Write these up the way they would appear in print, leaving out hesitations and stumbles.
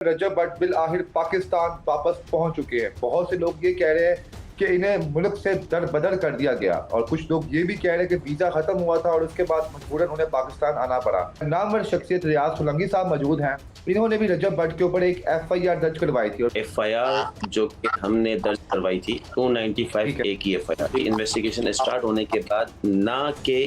रजब Bhatt bill आखिर पाकिस्तान वापस पहुंच चुके हैं। बहुत से लोग ये कह रहे हैं कि इन्हें मुल्क से दर बदर कर दिया गया और कुछ लोग ये भी कह रहे हैं कि वीज़ा ख़त्म हुआ था और उसके बाद मजबूरन उन्हें पाकिस्तान आना पड़ा। नामवर शख्सियत रियाज सोलंकी साहब मौजूद हैं। इन्होंने भी रजब भट्ट के ऊपर एक FIR दर्ज करवाई थी और FIR जो कि हमने दर्ज करवाई थी 295A की FIR। इन्वेस्टिगेशन स्टार्ट होने के बाद ना कि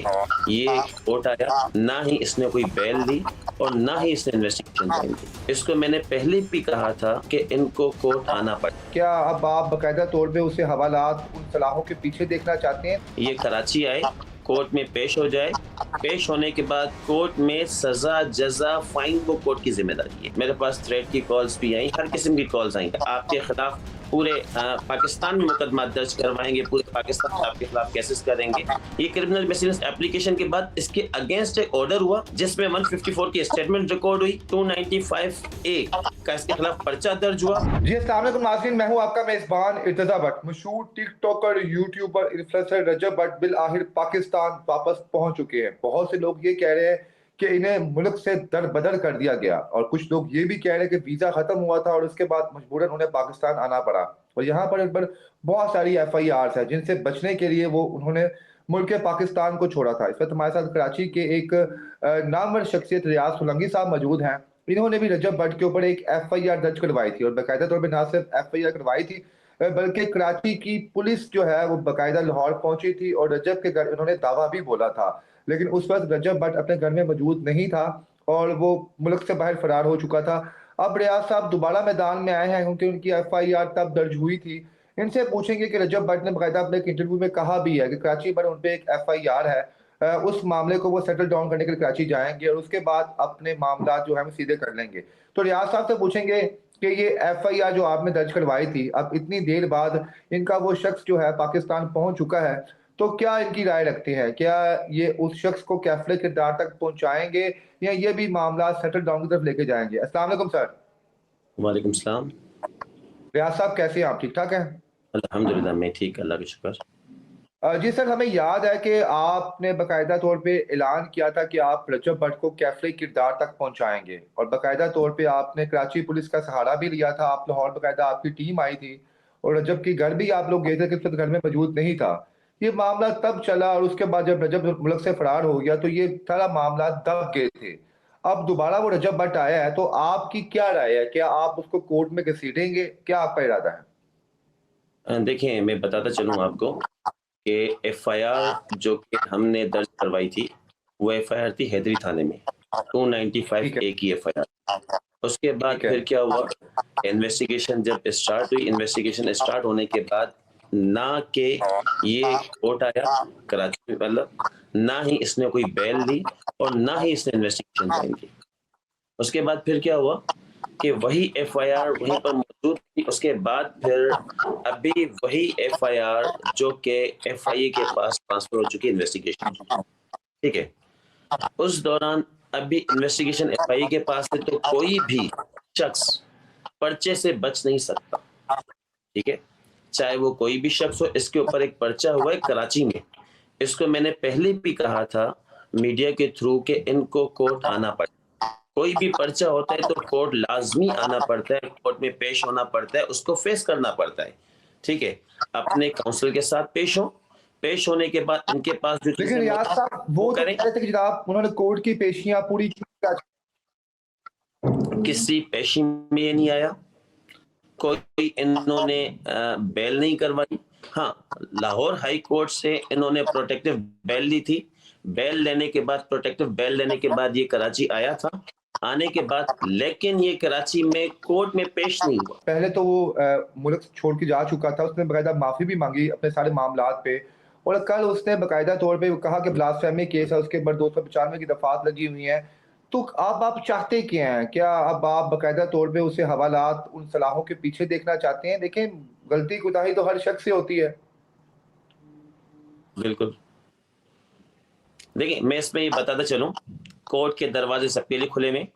ये कोर्ट आया, ना ही इसने कोई बेल दी और ना ही इसने इन्वेस्टिगेशन ज्वाइन की। इसको मैंने पहले भी कहा था कि इनको कोर्ट आना पड़ा। क्या अब आप बाकायदा तौर पे उसे हवालात उन सलाहों के पीछे देखना चाहते हैं? ये कराची आए, कोर्ट में पेश हो जाए, पेश होने के बाद कोर्ट में सजा जजा फाइन वो कोर्ट की जिम्मेदारी है। मेरे पास थ्रेट की कॉल्स भी आई, हर किस्म की कॉल्स आई। आपके खिलाफ पूरे पाकिस्तान में मुकदमा दर्ज करवाएंगे, पूरे पाकिस्तान में आपके खिलाफ केसेस करेंगे। ये क्रिमिनल मिसलेनियस एप्लीकेशन के बाद इसके अगेंस्ट एक ऑर्डर हुआ जिसमें 154 की स्टेटमेंट रिकॉर्ड हुई, 295A का इसके खिलाफ पर्चा दर्ज हुआ। जी अस्सलाम वालेकुम नाज़रीन, मैं हूं आपका मेज़बान इर्तज़ा भट्ट। मशहूर टिकटॉकर, यूट्यूबर, इन्फ्लुएंसर रजब भट्ट बिल आखिर पाकिस्तान वापस पहुंच चुके हैं। बहुत से लोग ये कह रहे हैं कि इन्हें मुल्क से दर बदर कर दिया गया और कुछ लोग ये भी कह रहे हैं कि वीज़ा ख़त्म हुआ था और उसके बाद मजबूरन उन्हें पाकिस्तान आना पड़ा। और यहाँ पर इन पर बहुत सारी FIRs हैं जिनसे बचने के लिए वो उन्होंने मुल्क पाकिस्तान को छोड़ा था। इस वक्त हमारे साथ कराची के एक नामवर शख्सियत रियाज सोलंकी साहब मौजूद हैं। इन्होंने भी रजब भट्ट के ऊपर एक FIR दर्ज करवाई थी और बाकायदा तौर पे ना सिर्फ FIR करवाई थी बल्कि कराची की पुलिस जो है वो बाकायदा लाहौर पहुंची थी और रजब के घर उन्होंने दावा भी बोला था। लेकिन उस वक्त रजब भट्ट अपने घर में मौजूद नहीं था और वो मुल्क से बाहर फरार हो चुका था। अब रियाज साहब दोबारा मैदान में आए हैं क्योंकि उनकी FIR तब दर्ज हुई थी। इनसे पूछेंगे कि रजब भट्ट ने बाकायदा अपने एक इंटरव्यू में कहा भी है कि कराची पर उन पे एक FIR है, उस मामले को वो सेटल डाउन करने के लिए कराची जाएंगे और उसके बाद अपने मामला जो है वो सीधे कर लेंगे। तो रियाज साहब से पूछेंगे कि ये FIR जो आपने दर्ज करवाई थी, अब इतनी देर बाद इनका वो शख्स जो है पाकिस्तान पहुंच चुका है, तो क्या इनकी राय रखते हैं? क्या ये उस शख्स को कैफ़िले किरदार तक पहुंचाएंगे या ये भी मामला सेटल डाउन की तरफ लेके जाएंगे? अस्सलाम वालेकुम सर। वालेकुम सलाम। रियाज साहब कैसे हैं आप? ठीक ठाक हैं? अल्हम्दुलिल्लाह मैं ठीक, अल्लाह का शुक्र। जी सर, हमें याद है कि आपने बाकायदा तौर पे ऐलान किया था कि आप रजब भट्ट को कैफ़िले किरदार तक पहुंचाएंगे और बाकायदा तौर पे आपने कराची पुलिस का सहारा भी लिया था। आप लाहौर बाकायदा आपकी टीम आई थी और रजब के घर भी आप लोग गए थे कि उस वक्त घर में मौजूद नहीं था। ये मामला तब चला और उसके बाद जब रजब मुल्क से फरार हो गया तो ये सारा मामला दब गए थे। अब दोबारा वो रजब भट्ट आया है तो आपकी क्या राय है? क्या आप उसको कोर्ट में घसीटेंगे? क्या आपका इरादा है? देखिए मैं बताता चलूँ आपको कि FIR जो कि हमने दर्ज करवाई थी वो FIR थी हैदरी थाने में, ठीक है, 295A की FIR। उसके बाद ठीक है। फिर क्या हुआ, इन्वेस्टिगेशन जब स्टार्ट हुई, इन्वेस्टिगेशन स्टार्ट होने के बाद ना कि ये कोर्ट आया कराची में, मतलब ना ही इसने कोई बेल दी और ना ही इसने इन्वेस्टिगेशन ज्वाइन की। उसके बाद फिर क्या हुआ कि वही FIR वहीं पर मौजूद थी। उसके बाद फिर अभी वही FIR जो कि FIA के पास ट्रांसफर हो चुकी है इन्वेस्टिगेशन, ठीक है। उस दौरान अभी इन्वेस्टिगेशन FIA के पास है तो कोई भी शख्स पर्चे से बच नहीं सकता, ठीक है, चाहे वो कोई भी शख्स हो। इसके ऊपर एक पर्चा हुआ है कराची में। इसको मैंने पहले भी कहा था मीडिया के थ्रू कि इनको कोर्ट आना पड़ता है। कोई भी पर्चा होता है तो कोर्ट लाजमी आना पड़ता है, कोर्ट में पेश होना पड़ता है, उसको फेस करना पड़ता है, ठीक है। अपने काउंसिल के साथ पेश हो, पेश होने के बाद इनके पास जो लेकिन चीजें रियाज साहब वो तो करें। कह रहे थे कि जनाब उन्होंने कोर्ट की पेशियां पूरी की। किसी पेशी में ये नहीं आया, कोई इन्होंने बेल नहीं करवाई। हाँ, लाहौर हाई कोर्ट से इन्होंने प्रोटेक्टिव बेल ली थी। बेल लेने के बाद, प्रोटेक्टिव बेल लेने के बाद ये कराची आया था। आने के बाद लेकिन ये कराची में कोर्ट में पेश नहीं हुआ। पहले तो वो मुल्क छोड़ के जा चुका था, उसने बाकायदा माफ़ी भी मांगी अपने सारे मामलात पे और कल उसने बाकायदा तौर पे कहा कि ब्लास्फेमी केस है, उसके ऊपर 295 की दफ़ात लगी हुई हैं। तो अब आप चाहते क्या हैं? क्या अब आप बाकायदा तौर पे उसे हवालात उन सलाहों के पीछे देखना चाहते हैं? देखें, गलती कोताही तो हर शख्स से होती है। बिल्कुल। देखिए मैं इसमें ये बताता चलूं, कोर्ट के दरवाजे सबके लिए खुले में,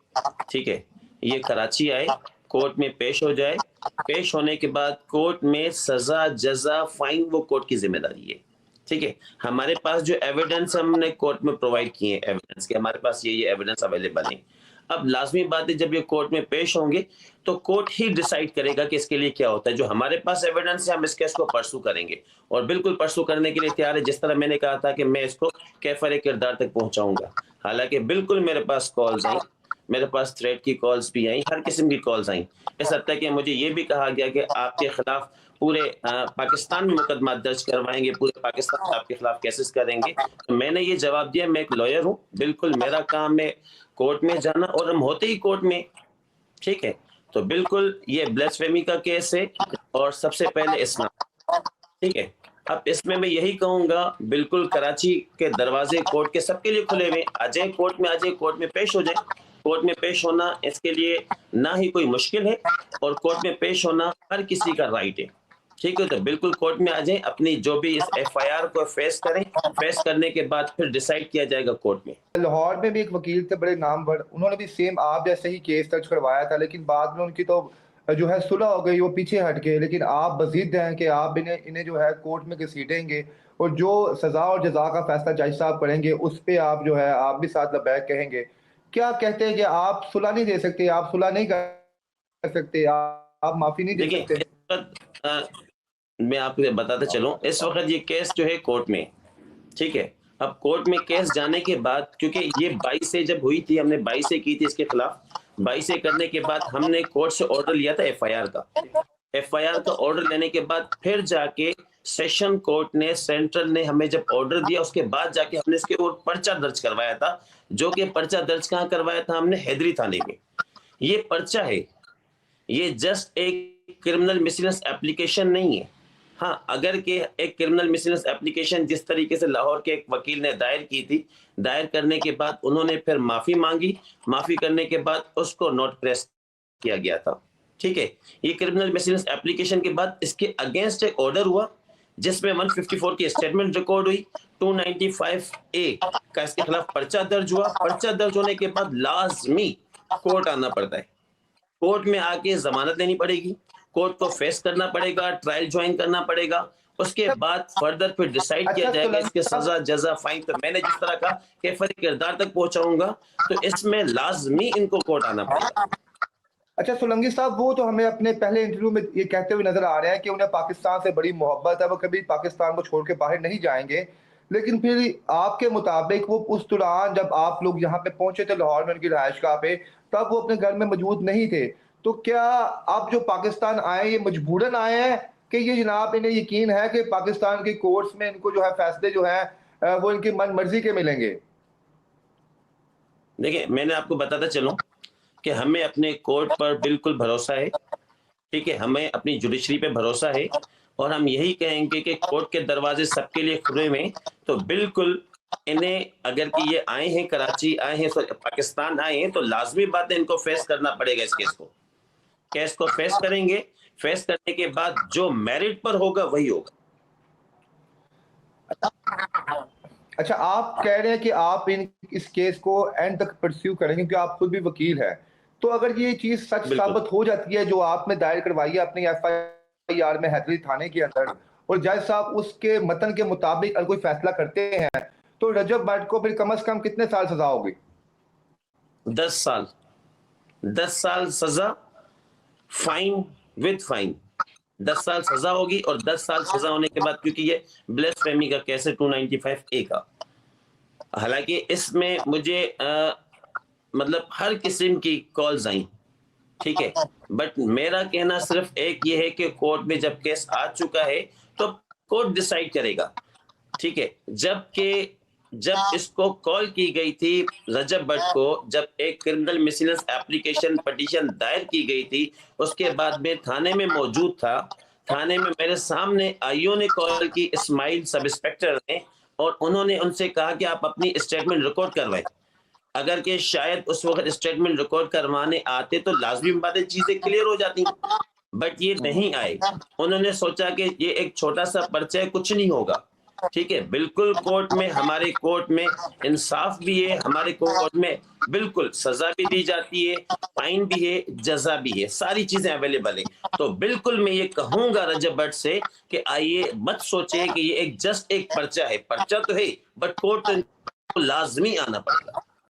ठीक है। ये कराची आए, कोर्ट में पेश हो जाए, पेश होने के बाद कोर्ट में सजा जजा फाइन वो कोर्ट की जिम्मेदारी है, ठीक है। हमारे पास जो एविडेंस हमने कोर्ट में प्रोवाइड किए हैं, एविडेंस के हमारे पास ये एविडेंस अवेलेबल है। اب لازمی بات ہے جب یہ کورٹ میں پیش ہوں گے تو کورٹ ہی ڈیسائیڈ کرے گا کہ اس کے لیے کیا ہوتا ہے. جو ہمارے پاس ایویڈنس ہے ہم اس کیس کو پرسو کریں گے اور بالکل پرسو کرنے کے لیے تیار ہے. جس طرح میں نے کہا تھا کہ میں اس کو کیفر کردار تک پہنچاؤں گا. حالانکہ بالکل میرے پاس کالز آئیں, میرے پاس تھریٹ کی کالز بھی آئیں, ہر قسم کی کالز آئیں. اس حد تک کہ مجھے یہ بھی کہا گیا کہ آپ کے خلاف پورے پاکستان میں مقدمات درج کروائیں گے, پورے پاکستان میں آپ کے خلاف کیسز کریں گے. تو میں نے یہ جواب دیا میں ایک لائر ہوں, بالکل میرا کام ہے کورٹ میں جانا اور ہم ہوتے ہی کورٹ میں. ٹھیک ہے, تو بالکل یہ بلیسفیمی کا کیس ہے اور سب سے پہلے اسلام. ٹھیک ہے, اب اس میں یہی کہوں گا بالکل کراچی کے دروازے کورٹ کے سب کے لیے کھلے ہوئے, آ جائیں کورٹ میں, آ جائیں کورٹ میں پیش ہو جائیں. کورٹ میں پیش ہونا اس کے لیے نہ ہی کوئی مشکل ہے اور کورٹ میں پیش ہونا ہر کسی کا رائٹ ہے. ٹھیک ہے, تو بالکل کورٹ میں آ جائیں, اپنی جو بھی اس ایف آئی آر کو فیس کریں, فیس کرنے کے بعد پھر ڈیسائیڈ کیا جائے گا کورٹ میں. لاہور میں بھی ایک وکیل تھے بڑے نامور, انہوں نے بھی سیم آپ جیسے ہی کیس درج کروایا تھا, لیکن بعد میں ان کی تو جو ہے صلح ہو گئی, وہ پیچھے ہٹ گئے. لیکن آپ مزید ہیں کہ آپ انہیں جو ہے کورٹ میں گھسیٹیں گے اور جو سزا اور جزا کا فیصلہ جج صاحب کریں گے اس پہ آپ جو ہے آپ بھی ساتھ لبیک کہیں گے. کیا کہتے ہیں کہ آپ صلح نہیں دے سکتے, آپ صلح نہیں کر سکتے, آپ معافی نہیں دے سکتے؟ دیکھیں میں آپ کو بتاتا چلوں, اس وقت یہ کیس جو ہے کورٹ میں. ٹھیک ہے, اب کورٹ میں کیس جانے کے بعد کیونکہ یہ 22 سے جب ہوئی تھی, ہم نے 22 سے کی تھی اس کے خلاف, 22 سے کرنے کے بعد ہم نے کورٹ سے آرڈر لیا تھا ایف آئی آر کا. ایف آئی آر کا آرڈر لینے کے بعد پھر جا کے سیشن کورٹ نے, سینٹرل نے ہمیں جب آرڈر دیا اس کے بعد جا کے ہم نے اس کے اوپر پرچہ درج کروایا تھا. جو کہ پرچہ درج کہاں کروایا تھا ہم نے, حیدری تھانے میں. یہ پرچہ ہے, یہ جسٹ ایک کرمنل مسلنس اپلیکیشن نہیں ہے. ہاں, اگر کہ ایک کرمنل مسلنس اپلیکیشن جس طریقے سے لاہور کے ایک وکیل نے دائر کی تھی, دائر کرنے کے بعد انہوں نے پھر معافی مانگی, معافی کرنے کے بعد اس کو نوٹ پریس کیا گیا تھا. ٹھیک ہے, یہ کرمنل مسلنس اپلیکیشن کے بعد اس کے اگینسٹ ایک آرڈر ہوا جس میں 154 کی اسٹیٹمنٹ ریکارڈ ہوئی, 295A کا اس کے خلاف پرچہ درج ہوا. پرچہ درج ہونے کے بعد لازمی کورٹ آنا پڑتا ہے, کورٹ میں آ کے ضمانت لینی پڑے گی, کورٹ کو فیس کرنا پڑے گا, ٹرائل جوائن کرنا پڑے گا, اس کے بعد فردر پھر ڈیسائیڈ کیا جائے گا اس کے سزا جزا فائن. تو میں نے جس طرح کہا کہ فری کردار تک پہنچاؤں گا, تو اس میں لازمی ان کو کورٹ آنا پڑے گا. اچھا سولنگی صاحب, وہ تو ہمیں اپنے پہلے انٹرویو میں یہ کہتے ہوئے نظر آ رہے ہیں کہ انہیں پاکستان سے بڑی محبت ہے, وہ کبھی پاکستان کو چھوڑ کے باہر نہیں جائیں گے. لیکن پھر آپ کے مطابق وہ اس دوران جب آپ لوگ یہاں پہ پہنچے تھے لاہور میں ان کی رہائش گاہ پہ, تب وہ اپنے گھر میں موجود نہیں تھے. تو کیا آپ جو پاکستان آئے یہ مجبوراً آئے ہیں کہ یہ جناب انہیں یقین ہے کہ پاکستان کے کورٹس میں ان کو جو ہے فیصلے جو ہیں وہ ان کی من مرضی کے ملیں گے؟ دیکھیں, میں نے آپ کو بتاتا چلوں کہ ہمیں اپنے کورٹ پر بالکل بھروسہ ہے. ٹھیک ہے, ہمیں اپنی جوڈیشری پہ بھروسہ ہے اور ہم یہی کہیں گے کہ کورٹ کے دروازے سب کے لیے کھلے ہوئے. تو بالکل انہیں اگر کہ یہ آئے ہیں, کراچی آئے ہیں, پاکستان آئے ہیں, تو لازمی بات ہے ان کو فیس کرنا پڑے گا. اس کیس کو فیس کریں گے, فیس کرنے کے بعد جو میرٹ پر ہوگا وہی ہوگا. اچھا, آپ کہہ رہے ہیں کہ آپ اس کیس کو اینڈ تک پرسیو کریں گے کیونکہ آپ خود بھی وکیل ہیں. تو اگر یہ چیز سچ ثابت ہو جاتی ہے جو آپ نے دائر کروائی ہے اپنی ایف آئی آر میں حیدری تھانے کے اندر, اور جج صاحب اس کے متن کے مطابق اگر کوئی فیصلہ کرتے ہیں, تو رجب بٹ کو پھر کم از کم کتنے سال سزا ہوگی؟ 10 سال. 10 سال سزا, فائن ود فائن. 10 سال سزا ہوگی اور 10 سال سزا ہونے کے بعد, کیونکہ یہ بلیسفیمی کا کیس ہے 295A کا. حالانکہ اس میں مجھے مطلب ہر قسم کی کالز آئیں. ٹھیک ہے, بٹ میرا کہنا صرف ایک یہ ہے کہ کورٹ میں جب کیس آ چکا ہے تو کورٹ ڈیسائیڈ کرے گا. ٹھیک ہے, جب اس کو کال کی گئی تھی رجب بٹ کو, جب ایک کرمنل مسلنس اپلیکیشن پٹیشن دائر کی گئی تھی, اس کے بعد میں تھانے میں موجود تھا. تھانے میں میرے سامنے آئیو نے کال کی, اسماعیل سب انسپیکٹر نے, اور انہوں نے ان سے کہا کہ آپ اپنی اسٹیٹمنٹ ریکارڈ کروائیں. اگر کہ شاید اس وقت اسٹیٹمنٹ ریکارڈ کروانے آتے تو لازمی باتیں چیزیں کلیئر ہو جاتی, بٹ یہ نہیں آئے. انہوں نے سوچا کہ یہ ایک چھوٹا سا پرچہ ہے, کچھ نہیں ہوگا. ٹھیک ہے, بالکل کورٹ میں, ہمارے کورٹ میں انصاف بھی ہے, ہمارے کورٹ میں بالکل سزا بھی دی جاتی ہے, فائن بھی ہے, جزا بھی ہے, ساری چیزیں اویلیبل ہیں. تو بالکل میں یہ کہوں گا رجب بٹ سے کہ آئیے مت سوچے کہ یہ ایک جسٹ ایک پرچہ ہے. پرچہ تو ہے بٹ کورٹ لازمی آنا پڑے گا.